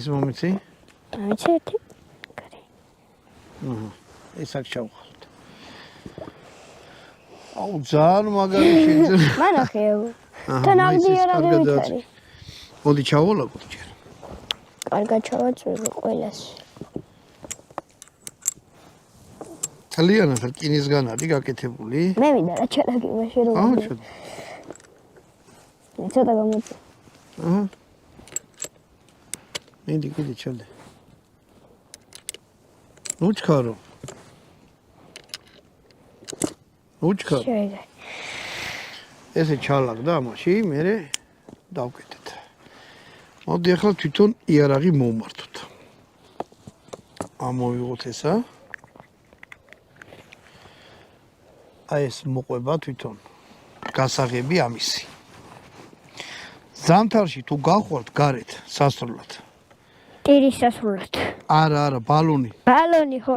ის მომიცი? ამიცი ერთი. კარი. ეს აქ ჩავხალთ. აუ ძალიან მაგარი შეიძლება. მანახე. თან აღდიარაღი ვიცარი. მოდი ჩავალაგოთ ჯერ. კარგად ჩავაწვევ ყველას. ძალიანად რკინისგან არის გაკეთებული. მე მინდა რა ჩალაგი მაშინ რომ. აუ ჩა. ცოტა გამოწვე. აჰა. კიდე ჩალე. უჩქარო. უჩქარო. შეიძლება. ესე ჩალაგდა ამაში, მე დავკეთეთ. მოდი ახლა თვითონ იარაღი მოვმართოთ. ამოვიღოთ ესა. აი ეს მოყვება თვითონ. გასაღები ამისი. ზამთარში თუ გავხვალთ გარეთ სასრულად. ტირის სასრულად. არა, ბალონი. ბალონი ხო?